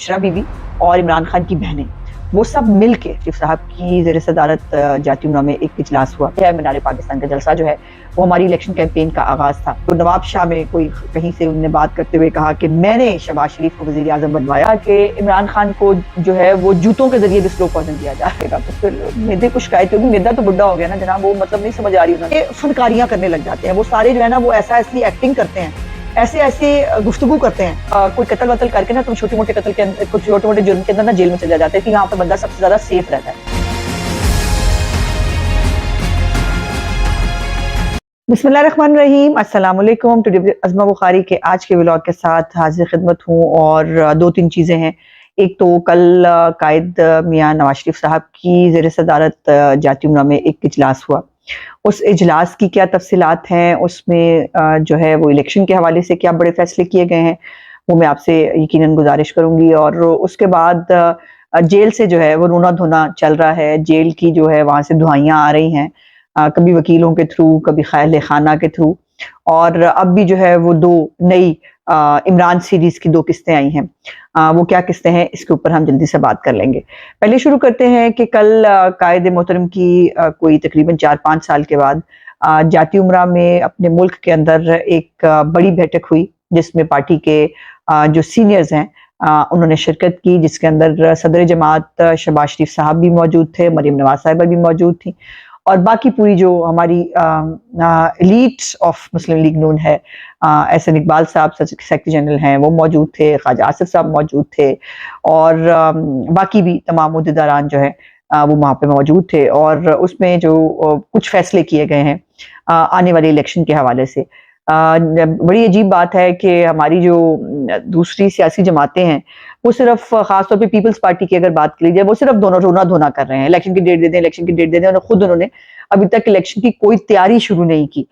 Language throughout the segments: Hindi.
बुशरा बीवी और इमरान खान की बहनें, वो सब मिल के चीफ साहब की ज़ेर सदारत जाती उम्रा में एक इजलास हुआ है। मीनार पाकिस्तान का जलसा जो है वो हमारी इलेक्शन कैंपेन का आगाज़ था। तो नवाब शाह में कोई कहीं से उन्होंने बात करते हुए कहा कि मैंने शहबाज शरीफ को वज़ीर आज़म बनवाया कि इमरान खान को जो है वो जूतों के जरिए भी स्लो पॉइजन दिया जाएगा। तो फिर मेदे को शिकायत होगी, मेदा तो बुढ़ा हो गया ना जनाब, वो मतलब नहीं समझ आ रही उन्हें, फनकारियां करने लग जाते हैं वो सारे जो है ना, वो ऐसी एक्टिंग करते हैं, ऐसे गुफ्तगू करते हैं। कोई कत्ल वतल करके ना तुम छोटे मोटे कत्ल के अंदर, कुछ छोटे मोटे जुर्म के अंदर ना जेल में चले जाते हैं कि यहाँ पे बंदा सबसे ज्यादा सेफ रहता है। बिस्मिल्लाहिर्रहमानिर्रहीम, अस्सलाम वालेकुम। टुडे अज़मा बुखारी के आज के व्लॉग के साथ हाजिर खिदमत हूँ और दो तीन चीज़ें हैं। एक तो कल कायद मियाँ नवाज शरीफ साहब की ज़ेर सदारत जाती उम्रा में एक इजलास हुआ। उस इजलास की क्या तफसीलात हैं, उसमें जो है वो इलेक्शन के हवाले से क्या बड़े फैसले किए गए हैं, वो मैं आपसे यकीनन गुजारिश करूँगी। और उसके बाद जेल से जो है वो रोना धोना चल रहा है, जेल की जो है वहाँ से दुआइयाँ आ रही हैं, कभी वकीलों के थ्रू, कभी ख़ैल खाना के थ्रू, और अब भी जो है वो दो नई इमरान सीरीज़ की दो किस्तें आई हैं। वो क्या किस्तें हैं इसके ऊपर हम जल्दी से बात कर लेंगे। पहले शुरू करते हैं कि कल कायद मोहतरम की कोई तकरीबन 4-5 साल के बाद जाती उम्रा में अपने मुल्क के अंदर एक बड़ी बैठक हुई, जिसमें पार्टी के जो सीनियर्स हैं उन्होंने शिरकत की, जिसके अंदर सदर जमात शहबाज शरीफ साहब भी मौजूद थे, मरीम नवाज साहिबा भी मौजूद थी, और बाकी पूरी जो हमारी एलीट्स ऑफ मुस्लिम लीग नून है, एहसन इकबाल साहब सेक्रेटरी जनरल हैं वो मौजूद थे, ख्वाजा आसिफ साहब मौजूद थे, और बाकी भी तमाम मुद्देदारान जो है वो वहाँ पे मौजूद थे। और उसमें जो कुछ फैसले किए गए हैं आने वाले इलेक्शन के हवाले से। बड़ी अजीब बात है कि हमारी जो दूसरी सियासी जमातें हैं वो सिर्फ खासतौर पे पीपल्स पार्टी की अगर बात की जाए, वो सिर्फ दोनों रोना धोना कर रहे हैं, इलेक्शन की डेट दे दें, इलेक्शन की डेट दे दें, और खुद उन्होंने अभी तक इलेक्शन की कोई तैयारी शुरू नहीं की।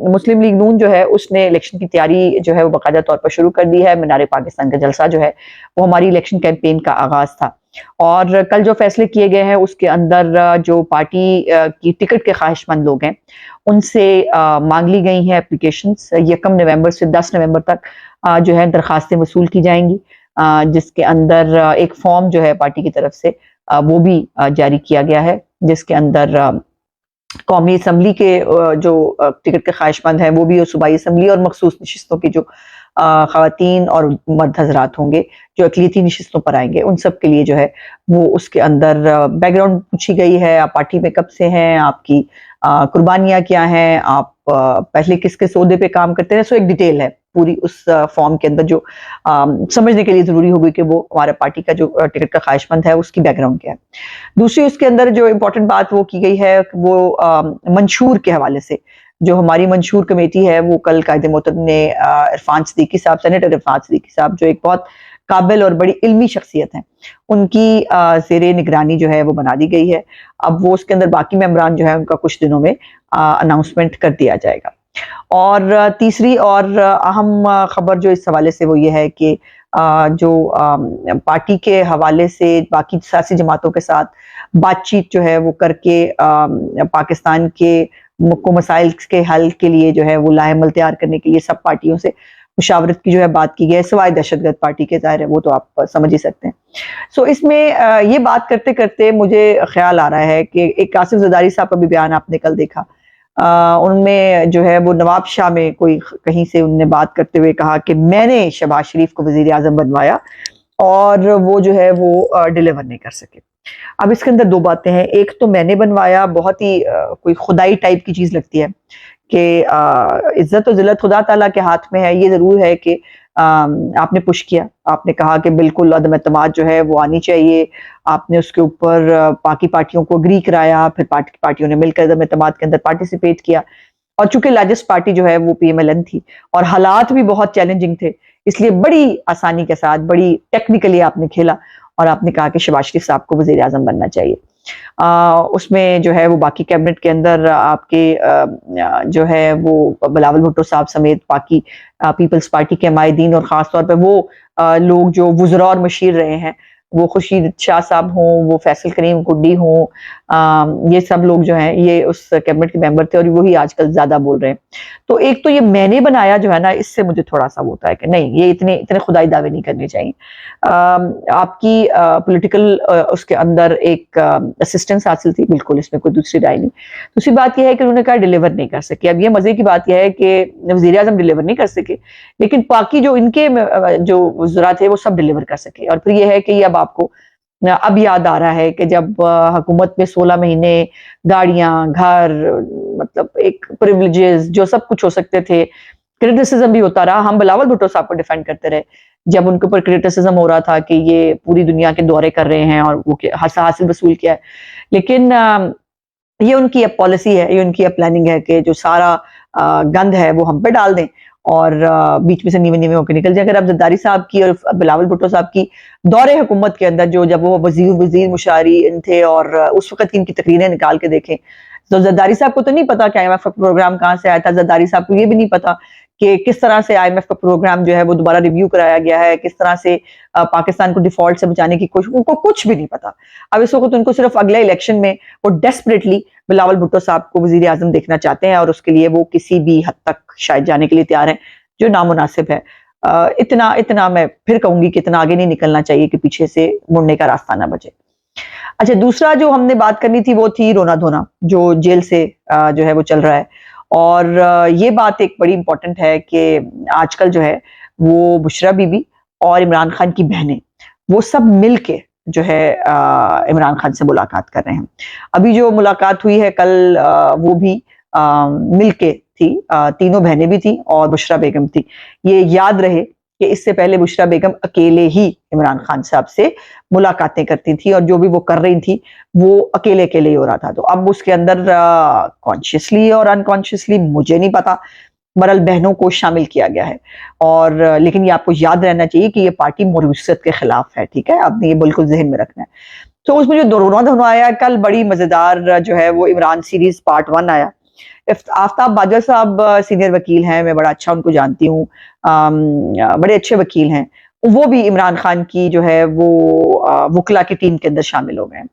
मुस्लिम लीग नून जो है उसने इलेक्शन की तैयारी जो है वो बाकायदा तौर पर शुरू कर दी है। मीनार पाकिस्तान का जलसा जो है वो हमारी इलेक्शन कैंपेन का आगाज था, और कल जो फैसले किए गए हैं उसके अंदर जो पार्टी की टिकट के ख्वाहिशमंद लोग हैं उनसे मांग ली गई हैं एप्लीकेशंस। 1 नवंबर से 10 नवंबर तक जो है दरखास्तें वसूल की जाएंगी, जिसके अंदर एक फॉर्म जो है पार्टी की तरफ से वो भी जारी किया गया है, जिसके अंदर कौमी असम्बली के जो टिकट के ख्वाहिशमंद हैं वो भी, और सूबाई असम्बली और मखसूस नशिस्तों की जो ख़वातीन और मर्द हजरात होंगे जो अक़लियती नशिस्तों पर आएंगे, उन सब के लिए जो है वो उसके अंदर बैकग्राउंड पूछी गई है। आप पार्टी में कब से हैं, आपकी कुर्बानियाँ क्या हैं, आप पहले किस किस ओहदे पे काम करते हैं, सो एक डिटेल है पूरी उस फॉर्म के अंदर जो समझने के लिए ज़रूरी होगी कि वो हमारा पार्टी का जो टिकट का ख्वाहिशमंद है उसकी बैकग्राउंड क्या है। दूसरी उसके अंदर जो इम्पोर्टेंट बात वो की गई है वो मंशूर के हवाले से, जो हमारी मंशूर कमेटी है वो कल कायद मोहतरम ने इरफान सिद्दीकी साहब, सेनेटर इरफान सिद्दीकी साहब जो एक बहुत काबिल और बड़ी इल्मी शख्सियत हैं, उनकी ज़ेरे निगरानी जो है वो बना दी गई है। अब वो उसके अंदर बाकी मेंबरान जो है उनका कुछ दिनों में अनाउंसमेंट कर दिया जाएगा। और तीसरी और अहम खबर जो इस हवाले से वो ये है कि जो पार्टी के हवाले से बाकी सियासी जमातों के साथ बातचीत जो है वो करके पाकिस्तान के मुक्को मसाइल के हल के लिए जो है वो लाएमल तैयार करने के लिए सब पार्टियों से मुशावरत की जो है बात की गई है, सिवाय दहशतगर्द पार्टी के, ज़ाहिर है वो तो आप समझ ही सकते हैं। सो इसमें ये बात करते करते मुझे ख्याल आ रहा है कि एक आसिफ जरदारी साहब का भी बयान आपने कल देखा, उनमें जो है वो नवाब शाह में कोई कहीं से उनने बात करते हुए कहा कि मैंने शहबाज शरीफ को वज़ीर आज़म बनवाया, और वो जो है वो डिलीवर नहीं कर सके। अब इसके अंदर दो बातें हैं। एक तो मैंने बनवाया बहुत ही कोई खुदाई टाइप की चीज लगती है कि इज्जत और जिल्लत खुदा ताला के हाथ में है। ये जरूर है कि आपने पुश किया, आपने कहा कि बिल्कुल अदम एतमाद जो है वो आनी चाहिए, आपने उसके ऊपर बाकी पार्टियों को अग्री कराया, फिर पार्टियों ने मिलकर अदम एतमाद के अंदर पार्टिसिपेट किया, और चूंकि लार्जेस्ट पार्टी जो है वो पीएमएलएन थी और हालात भी बहुत चैलेंजिंग थे, इसलिए बड़ी आसानी के साथ बड़ी टेक्निकली आपने खेला और आपने कहा कि शहबाज शरीफ साहब को वज़ीर आज़म बनना चाहिए। उसमें जो है वो बाकी कैबिनेट के अंदर आपके जो है वो बिलावल भुट्टो साहब समेत बाकी पीपल्स पार्टी के हमायदीन, और ख़ास तौर पे वो लोग जो वुज़रा और मशीर रहे हैं, वो खुर्शीद शाह साहब हों, वो फैसल करीम गुड्डी हों, ये सब लोग जो हैं ये उस कैबिनेट के मेंबर थे और वही आजकल ज्यादा बोल रहे हैं। तो एक तो ये मैंने बनाया जो है ना, इससे मुझे थोड़ा सा होता है कि नहीं, ये इतने इतने खुदाई दावे नहीं करने चाहिए। आपकी पॉलिटिकल उसके अंदर एक असिस्टेंस हासिल थी, बिल्कुल इसमें कोई दूसरी राय नहीं। दूसरी बात यह है कि उन्होंने कहा डिलीवर नहीं कर सके। अब ये मजे की बात यह है कि वजीर आजम डिलीवर नहीं कर सके, लेकिन बाकी जो इनके जो वज़रा थे वो सब डिलीवर कर सके। और फिर ये है कि ये अब आपको अब याद आ रहा है कि जब हुकूमत में 16 महीने गाड़ियां, घर, मतलब एक प्रिविलेजेस जो सब कुछ हो सकते थे, क्रिटिसिज्म भी होता रहा। हम बिलावल भुट्टो साहब को डिफेंड करते रहे जब उनके ऊपर क्रिटिसिज्म हो रहा था कि ये पूरी दुनिया के दौरे कर रहे हैं और वो हासिल वसूल किया है। लेकिन ये उनकी अब पॉलिसी है, ये उनकी अब प्लानिंग है कि जो सारा गंद है वो हम पे डाल दें और बीच में से नीवे नीवे होकर निकल जाए। अगर आप जरदारी साहब की और बिलावल भुट्टो साहब की दौरे हुकूमत के अंदर जो जब वो वजीर मुशारी थे और उस वक्त की इनकी तकरीरें निकाल के देखें, तो जरदारी साहब को तो नहीं पता कि IMF का प्रोग्राम कहाँ से आया था। जरदारी साहब को ये भी नहीं पता कि किस तरह से IMF का प्रोग्राम जो है वो दोबारा रिव्यू कराया गया है, किस तरह से पाकिस्तान को डिफॉल्ट से बचाने की कोशिश, उनको कुछ भी नहीं पता। अब इस वक्त उनको सिर्फ अगले इलेक्शन में वो डेस्परेटली बिलावल भुट्टो साहब को वजीर आजम देखना चाहते हैं और उसके लिए वो किसी भी हद तक शायद जाने के लिए तैयार हैं, जो नामुनासिब है। इतना इतना मैं फिर कहूंगी कि इतना आगे नहीं निकलना चाहिए कि पीछे से मुड़ने का रास्ता ना बचे। अच्छा, दूसरा जो हमने बात करनी थी वो थी रोना धोना, जो जेल से जो है वो चल रहा है। और ये बात एक बड़ी इंपॉर्टेंट है कि आजकल जो है वो बुशरा बीबी और इमरान खान की बहनें वो सब मिल के जो है इमरान खान से मुलाकात कर रहे हैं। अभी जो मुलाकात हुई है कल, वो भी मिल के थी, तीनों बहनें भी थी और बुशरा बेगम थी। ये याद रहे कि इससे पहले बुशरा बेगम अकेले ही इमरान खान साहब से मुलाकातें करती थी और जो भी वो कर रही थी वो अकेले अकेले ही हो रहा था। तो अब उसके अंदर कॉन्शियसली और अनकॉन्शियसली मुझे नहीं पता, बहरहाल बहनों को शामिल किया गया है। और लेकिन ये आपको याद रहना चाहिए कि ये पार्टी मौरूसियत के खिलाफ है, ठीक है, आपने ये बिल्कुल जहन में रखना है। तो उसमें जो रोना धोना आया कल, बड़ी मजेदार जो है वो इमरान सीरीज पार्ट 1 आया। आफ्ताब बाजवा साहब सीनियर वकील हैं, मैं बड़ा अच्छा उनको जानती हूँ, बड़े अच्छे वकील हैं। वो भी इमरान खान की जो है वो वकला की टीम के अंदर शामिल हो गए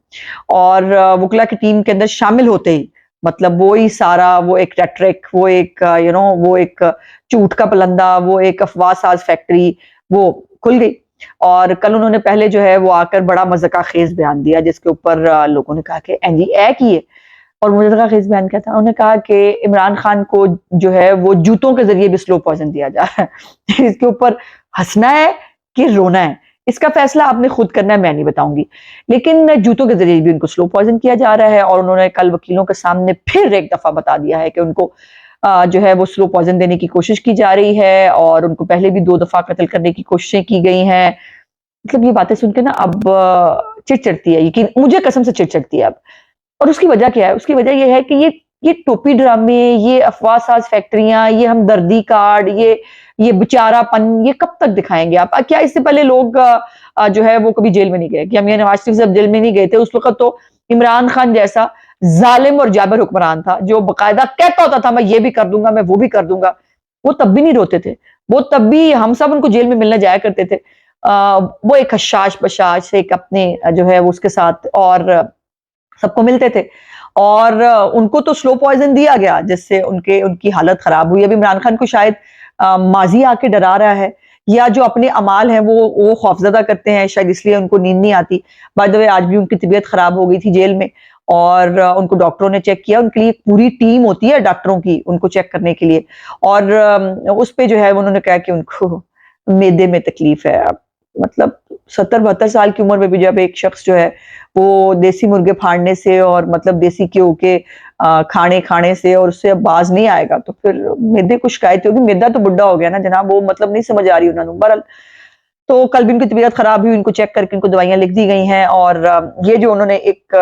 और वकला की टीम के अंदर शामिल होते ही मतलब वो ही सारा, वो एक रेट्रिक, वो एक वो एक झूठ का पलंदा, वो एक अफवाह साज फैक्ट्री वो खुल गई। और कल उन्होंने पहले जो है वो आकर बड़ा मज़ाक़ खेज बयान दिया जिसके ऊपर लोगों ने कहा कि एंजी ए की है। और मज़ाक़ खेज बयान क्या था, उन्होंने कहा कि इमरान खान को जो है वो जूतों के जरिए भी स्लो पॉइजन दिया जा रहा है। इसके ऊपर हंसना है कि रोना है, इसका फैसला आपने खुद करना है, मैं नहीं बताऊंगी। लेकिन जूतों के जरिए भी उनको स्लो पॉइजन किया जा रहा है और उन्होंने कल वकीलों के सामने फिर एक दफा बता दिया है कि उनको जो है वो स्लो पॉइजन देने की कोशिश की जा रही है और उनको पहले भी 2 दफा कत्ल करने की कोशिशें की गई हैं। मतलब ये बातें सुन के ना अब चिढ़ चढ़ती है, यकीन मुझे कसम से चिढ़ चढ़ती है अब। और उसकी वजह क्या है? उसकी वजह ये है कि ये टोपी ड्रामे, ये अफवाह साज फैक्ट्रियां, ये हमदर्दी कार्ड, ये बेचारापन, ये कब तक दिखाएंगे आप? क्या इससे पहले लोग जो है वो कभी जेल में नहीं गए? कि मियां नवाज शरीफ साहब जेल में नहीं गए थे? उस वक्त तो इमरान खान जैसा जालिम और जाबिर हुक्मरान था जो बकायदा कहता होता था मैं ये भी कर दूंगा, मैं वो भी कर दूंगा। वो तब भी नहीं रोते थे, वो तब भी हम सब उनको जेल में मिलने जाया करते थे। वो एक हशाश बशाश एक अपने जो है वो उसके साथ और सबको मिलते थे और उनको तो स्लो पॉइजन दिया गया जिससे उनकी हालत खराब हुई। अभी इमरान खान को शायद माजी आके डरा रहा है या जो अपने अमाल हैं वो खौफजदा करते हैं, शायद इसलिए उनको नींद नहीं आती। बाय द वे आज भी उनकी तबीयत खराब हो गई थी जेल में और उनको डॉक्टरों ने चेक किया। उनके लिए पूरी टीम होती है डॉक्टरों की उनको चेक करने के लिए और उस पे जो है उन्होंने कहा कि उनको मेदे में तकलीफ है। अब मतलब 70-72 साल की उम्र में भी जब एक शख्स जो है वो देसी मुर्गे फाड़ने से और मतलब देसी घ्यो के खाने से और उससे अब बाज नहीं आएगा तो फिर मेदे को शिकायत होगी। मेदा तो बुढ़ा हो गया ना जनाब, वो मतलब नहीं समझ आ रही उन्होंने। बहरहाल तो कल भी इनकी तबीयत खराब हुई, इनको चेक करके इनको दवाइयां लिख दी गई हैं और ये जो उन्होंने एक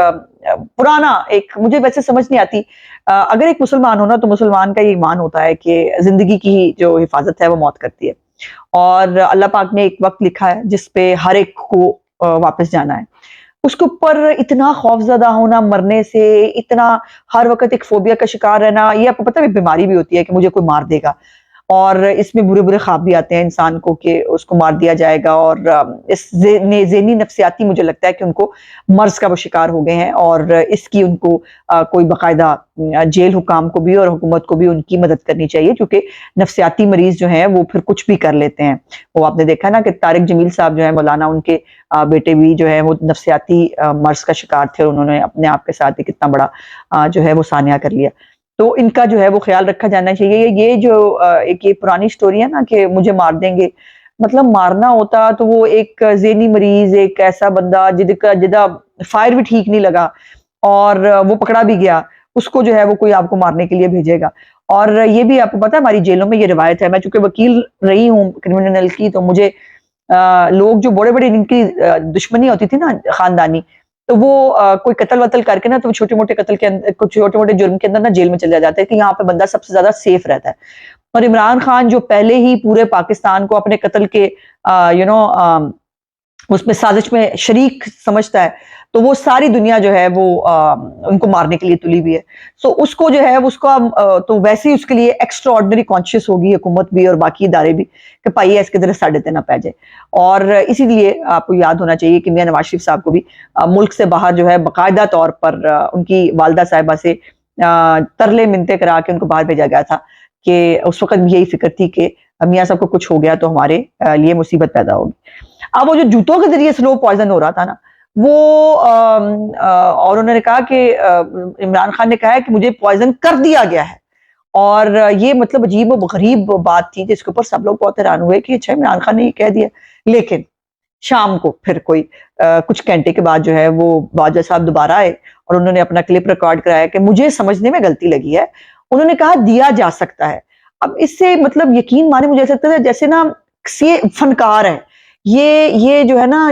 पुराना एक मुझे वैसे समझ नहीं आती, अगर एक मुसलमान हो ना तो मुसलमान का ये ईमान होता है कि जिंदगी की जो हिफाजत है वो मौत करती है और अल्लाह पाक ने एक वक्त लिखा है जिसपे हर एक को वापस जाना है। उसके ऊपर इतना खौफजदा होना मरने से, इतना हर वक्त एक फोबिया का शिकार रहना, ये आपको पता है बीमारी भी होती है कि मुझे कोई मार देगा। और इसमें बुरे बुरे ख्वाब भी आते हैं इंसान को कि उसको मार दिया जाएगा, और इस ज़हनी नफ्सियाती मुझे लगता है कि उनको मर्ज़ का वो शिकार हो गए हैं, और इसकी उनको कोई बाकायदा जेल हुकाम को भी और हुकूमत को भी उनकी मदद करनी चाहिए, क्योंकि नफ्सियाती मरीज़ जो हैं वो फिर कुछ भी कर लेते हैं। वो आपने देखा ना कि तारिक जमील साहब जो है मौलाना, उनके बेटे भी जो है वो नफ्सियाती मर्ज़ का शिकार थे, और उन्होंने अपने आप के साथ एक इतना बड़ा जो है वो सानिया कर लिया। तो इनका जो है वो ख्याल रखा जाना चाहिए। ये जो एक ये पुरानी स्टोरी है ना कि मुझे मार देंगे, मतलब मारना होता तो वो एक ज़हनी मरीज़, एक ऐसा बंदा जिदा फायर भी ठीक नहीं लगा और वो पकड़ा भी गया, उसको जो है वो कोई आपको मारने के लिए भेजेगा। और ये भी आपको पता है हमारी जेलों में ये रिवायत है, मैं चूँकि वकील रही हूँ क्रिमिनल की, तो मुझे लोग जो बड़े-बड़े जिनकी दुश्मनी होती थी ना खानदानी, तो वो कोई कत्ल-वत्ल करके ना, तो छोटे-मोटे कत्ल के कुछ छोटे-मोटे जुर्म के अंदर ना जेल में चले जाते हैं कि यहाँ पे बंदा सबसे ज़्यादा सेफ रहता है। और इमरान खान जो पहले ही पूरे पाकिस्तान को अपने कत्ल के यू नो उसमें साजिश में शरीक समझता है, तो वो सारी दुनिया जो है वो उनको मारने के लिए तुली हुई है। सो उसको जो है उसका तो वैसे ही उसके लिए एक्स्ट्रा ऑर्डिनरी कॉन्शियस होगी हुकूमत भी और बाकी इदारे भी कि पाइए इसके तरह साढ़े देना पै जाए। और इसीलिए आपको याद होना चाहिए कि मियां नवाज शरीफ साहब को भी मुल्क से बाहर जो है बाकायदा तौर पर उनकी वालदा साहिबा से तरले मिनते करा के उनको बाहर भेजा गया था कि उस वक्त भी यही फिक्र थी कि मियां साहब को कुछ हो गया तो हमारे लिए मुसीबत पैदा होगी। अब वो जो जूतों के जरिए स्लो पॉइजन हो रहा था ना, वो और उन्होंने कहा कि इमरान खान ने कहा है कि मुझे पॉइजन कर दिया गया है, और ये मतलब अजीब व गरीब बात थी जिसके ऊपर सब लोग बहुत हैरान हुए कि अच्छा इमरान खान ने ये कह दिया। लेकिन शाम को फिर कोई कुछ घंटे के बाद जो है वो बाजवा साहब दोबारा आए और उन्होंने अपना क्लिप रिकॉर्ड कराया कि मुझे समझने में गलती लगी है। उन्होंने कहा दिया जा सकता है। अब इससे मतलब यकीन माने मुझे ऐसा लगता है जैसे ना ये फनकार है, ये जो है ना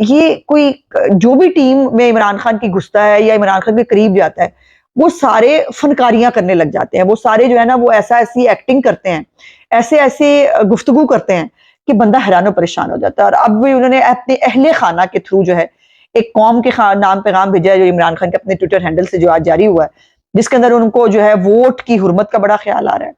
ये कोई जो भी टीम में इमरान खान की घुसता है या इमरान खान के करीब जाता है, वो सारे फनकारियां करने लग जाते हैं। वो सारे जो है ना वो ऐसा ऐसी एक्टिंग करते हैं, ऐसे ऐसे गुफ्तगू करते हैं कि बंदा हैरान और परेशान हो जाता है। और अब भी उन्होंने अपने अहले खाना के थ्रू जो है एक कौम के नाम पैगाम भेजा है, जो इमरान खान के अपने ट्विटर हैंडल से जो आज जारी हुआ है, जिसके अंदर उनको जो है वोट की हुर्मत का बड़ा ख्याल आ रहा है।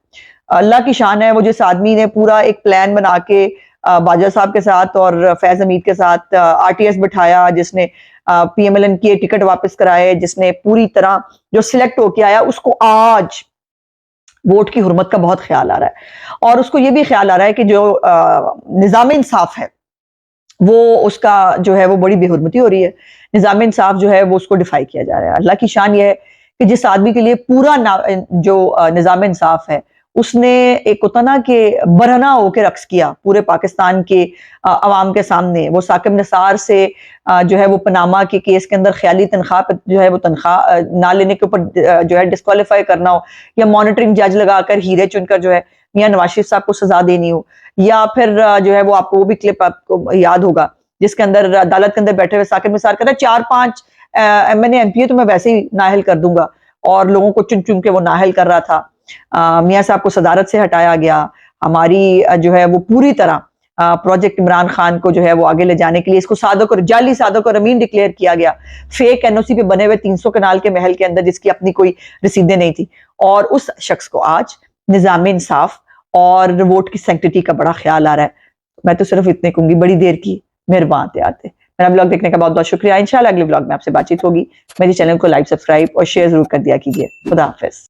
अल्लाह की शान है वो जिस आदमी ने पूरा एक प्लान बना के बाजवा साहब के साथ और फैज हमीद के साथ आरटीएस बिठाया, जिसने पीएमएलएन के टिकट वापस कराए, जिसने पूरी तरह जो सिलेक्ट होके आया उसको आज वोट की हुर्मत का बहुत ख्याल आ रहा है। और उसको ये भी ख्याल आ रहा है कि जो निज़ाम इंसाफ है वो उसका जो है वो बड़ी बेहुरमती हो रही है। निज़ाम इंसाफ जो है वो उसको डिफाई किया जा रहा है। अल्लाह की शान ये है कि जिस आदमी के लिए पूरा जो निज़ाम इंसाफ है, उसने एक होता ना कि बरहना होकर रक्स किया पूरे पाकिस्तान के अवाम के सामने। वो साकिब निसार से जो है वो पनामा के केस के अंदर ख्याली तनख्वाह पर जो है वो तनख्वाह ना लेने के ऊपर जो है डिस्क्वालीफाई करना हो, या मॉनिटरिंग जज लगाकर हीरे चुनकर जो है मियां नवाज शरीफ साहब को सजा देनी हो, या फिर जो है वो आपको वो भी क्लिप आपको याद होगा जिसके अंदर अदालत के अंदर बैठे हुए साकिब निसार कहता है 4-5 एमएनए एमपीए तो मैं वैसे ही नाअहल कर दूंगा, और लोगों को चुन चुन के वो नाअहल कर रहा था। मियां साहब को सदारत से हटाया गया। हमारी जो है वो पूरी तरह प्रोजेक्ट इमरान खान को जो है वो आगे ले जाने के लिए इसको सादक और जाली सादक और अमीन डिक्लेयर किया गया, फेक एनओसी पे बने हुए 300 कनाल के महल के अंदर जिसकी अपनी कोई रसीदें नहीं थी। और उस शख्स को आज निज़ाम इंसाफ और वोट की सैंक्टिटी का बड़ा ख्याल आ रहा है। मैं तो सिर्फ इतने कहूंगी, बड़ी देर की मेहरबान आते। मेरा ब्लॉग देखने का बहुत बहुत शुक्रिया। इंशाल्लाह अगले ब्लॉग में आपसे बातचीत होगी। मेरे चैनल को लाइक, सब्सक्राइब और शेयर जरूर कर दिया कीजिए। खुदा हाफिज।